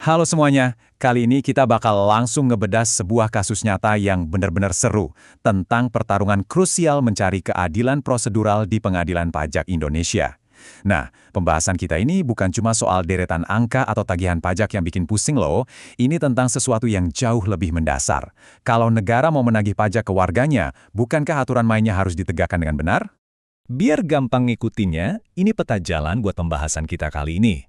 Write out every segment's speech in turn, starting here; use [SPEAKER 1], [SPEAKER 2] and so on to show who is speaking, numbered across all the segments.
[SPEAKER 1] Halo semuanya, kali ini kita bakal langsung ngebedah sebuah kasus nyata yang benar-benar seru tentang pertarungan krusial mencari keadilan prosedural di pengadilan pajak Indonesia. Nah, pembahasan kita ini bukan cuma soal deretan angka atau tagihan pajak yang bikin pusing loh, ini tentang sesuatu yang jauh lebih mendasar. Kalau negara mau menagih pajak ke warganya, bukankah aturan mainnya harus ditegakkan dengan benar?
[SPEAKER 2] Biar gampang ngikutinnya, ini peta jalan buat pembahasan kita kali ini.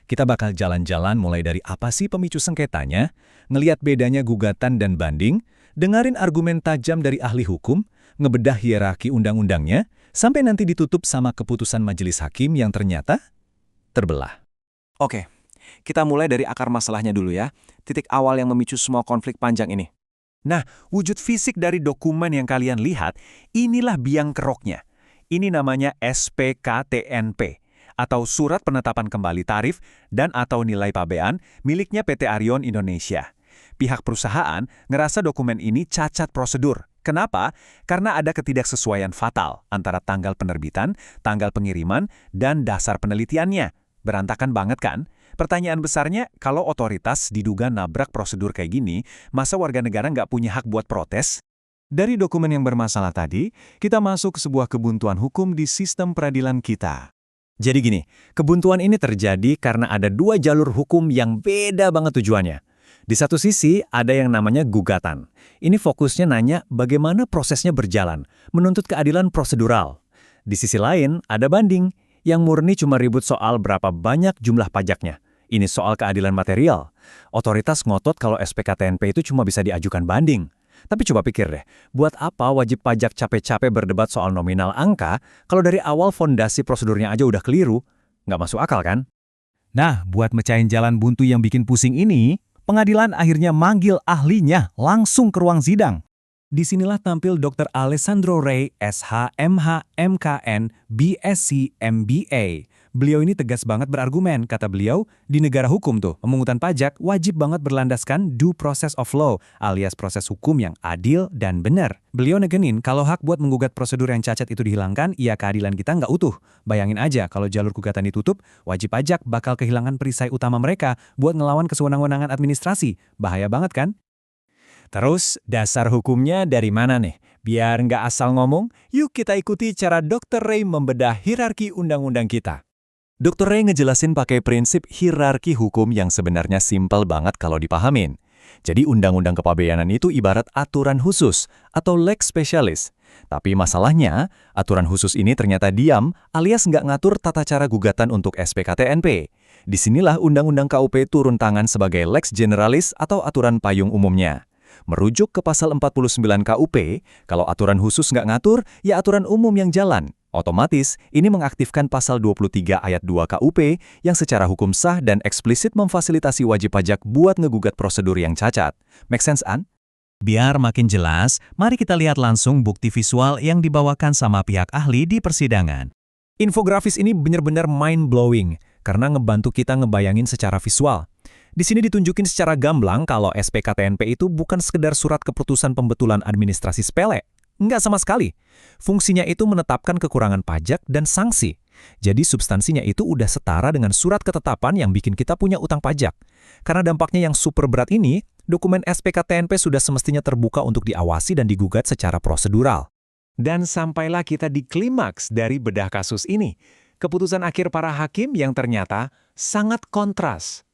[SPEAKER 2] Kita bakal jalan-jalan mulai dari apa sih pemicu sengketanya, ngeliat bedanya gugatan dan banding, dengerin argumen tajam dari ahli hukum, ngebedah hierarki undang-undangnya, sampai nanti ditutup sama keputusan majelis hakim yang ternyata terbelah.
[SPEAKER 3] Oke, kita mulai dari akar masalahnya dulu ya. Titik awal yang memicu semua konflik panjang ini.
[SPEAKER 1] Nah, wujud fisik dari dokumen yang kalian lihat, inilah biang keroknya. Ini namanya SPKTNP, atau Surat Penetapan Kembali Tarif dan atau Nilai Pabean miliknya PT Arion Indonesia. Pihak perusahaan ngerasa dokumen ini cacat prosedur. Kenapa? Karena ada ketidaksesuaian fatal antara tanggal penerbitan, tanggal pengiriman, dan dasar penelitiannya. Berantakan banget kan? Pertanyaan besarnya, kalau otoritas diduga nabrak prosedur kayak gini, masa warga negara nggak punya hak buat protes? Dari dokumen yang bermasalah tadi, kita masuk ke sebuah kebuntuan hukum di sistem peradilan kita.
[SPEAKER 2] Jadi gini, kebuntuan ini terjadi karena ada dua jalur hukum yang beda banget tujuannya. Di satu sisi, ada yang namanya gugatan. Ini fokusnya nanya bagaimana prosesnya berjalan, menuntut keadilan prosedural. Di sisi lain, ada banding, yang murni cuma ribut soal berapa banyak jumlah pajaknya. Ini soal keadilan material. Otoritas ngotot kalau SPKTNP itu cuma bisa diajukan banding. Tapi coba pikir deh, buat apa wajib pajak capek-capek berdebat soal nominal angka kalau dari awal fondasi prosedurnya aja udah keliru? Nggak masuk akal kan?
[SPEAKER 4] Nah, buat mecahin jalan buntu yang bikin pusing ini, pengadilan akhirnya manggil ahlinya langsung ke ruang sidang. Disinilah tampil Dr. Alessandro Rey, SH, MH, MKN, BSc, MBA. Beliau ini tegas banget berargumen, kata beliau, di negara hukum tuh, pemungutan pajak wajib banget berlandaskan due process of law, alias proses hukum yang adil dan benar. Beliau negenin kalau hak buat menggugat prosedur yang cacat itu dihilangkan, ya keadilan kita nggak utuh. Bayangin aja kalau jalur gugatan ditutup, wajib pajak bakal kehilangan perisai utama mereka buat ngelawan kesewenang-wenangan administrasi. Bahaya banget kan?
[SPEAKER 2] Terus, dasar hukumnya dari mana nih? Biar nggak asal ngomong, yuk kita ikuti cara Dr. Rey membedah hierarki undang-undang kita.
[SPEAKER 1] Dr. Rey ngejelasin pakai prinsip hierarki hukum yang sebenarnya simpel banget kalau dipahamin. Jadi undang-undang kepabeanan itu ibarat aturan khusus atau lex specialis. Tapi masalahnya, aturan khusus ini ternyata diam alias nggak ngatur tata cara gugatan untuk SPKTNP. Disinilah undang-undang KUP turun tangan sebagai lex generalis atau aturan payung umumnya. Merujuk ke pasal 49 KUP, kalau aturan khusus nggak ngatur, ya aturan umum yang jalan. Otomatis, ini mengaktifkan pasal 23 ayat 2 KUP yang secara hukum sah dan eksplisit memfasilitasi wajib pajak buat ngegugat prosedur yang cacat. Make sense, An?
[SPEAKER 4] Biar makin jelas, mari kita lihat langsung bukti visual yang dibawakan sama pihak ahli di persidangan.
[SPEAKER 2] Infografis ini benar-benar mind-blowing karena ngebantu kita ngebayangin secara visual. Di sini ditunjukin secara gamblang kalau SPKTNP itu bukan sekedar surat keputusan pembetulan administrasi sepele. Enggak sama sekali. Fungsinya itu menetapkan kekurangan pajak dan sanksi. Jadi substansinya itu udah setara dengan surat ketetapan yang bikin kita punya utang pajak. Karena dampaknya yang super berat ini, dokumen SPKTNP sudah semestinya terbuka untuk diawasi dan digugat secara prosedural.
[SPEAKER 1] Dan sampailah kita di klimaks dari bedah kasus ini. Keputusan akhir para hakim yang ternyata sangat kontras.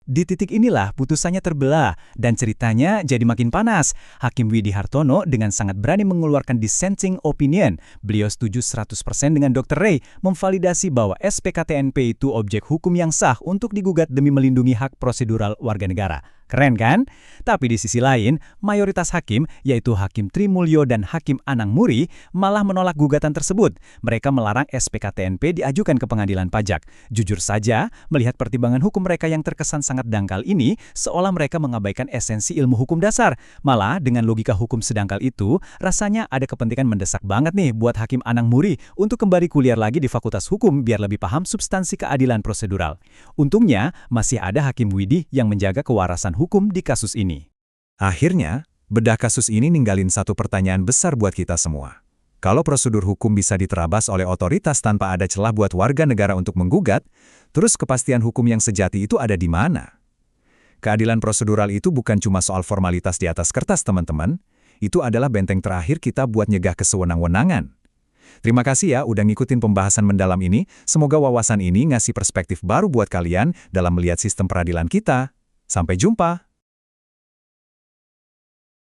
[SPEAKER 4] Di titik inilah putusannya terbelah dan ceritanya jadi makin panas. Hakim Widi Hartono dengan sangat berani mengeluarkan dissenting opinion. Beliau setuju 100% dengan Dr. Rey memvalidasi bahwa SPKTNP itu objek hukum yang sah untuk digugat demi melindungi hak prosedural warga negara. Keren kan? Tapi di sisi lain, mayoritas hakim, yaitu Hakim Trimulyo dan Hakim Anang Muri, malah menolak gugatan tersebut. Mereka melarang SPKTNP diajukan ke pengadilan pajak. Jujur saja, melihat pertimbangan hukum mereka yang terkesan sangat dangkal ini, seolah mereka mengabaikan esensi ilmu hukum dasar. Malah, dengan logika hukum sedangkal itu, rasanya ada kepentingan mendesak banget nih buat Hakim Anang Muri untuk kembali kuliah lagi di Fakultas Hukum biar lebih paham substansi keadilan prosedural. Untungnya, masih ada Hakim Widi yang menjaga kewarasan hukum di kasus ini.
[SPEAKER 1] Akhirnya, bedah kasus ini ninggalin satu pertanyaan besar buat kita semua. Kalau prosedur hukum bisa diterabas oleh otoritas tanpa ada celah buat warga negara untuk menggugat, terus kepastian hukum yang sejati itu ada di mana?
[SPEAKER 2] Keadilan prosedural itu bukan cuma soal formalitas di atas kertas, teman-teman. Itu adalah benteng terakhir kita buat nyegah kesewenang-wenangan. Terima kasih ya udah ngikutin pembahasan mendalam ini. Semoga wawasan ini ngasih perspektif baru buat kalian dalam melihat sistem peradilan kita. Sampai jumpa!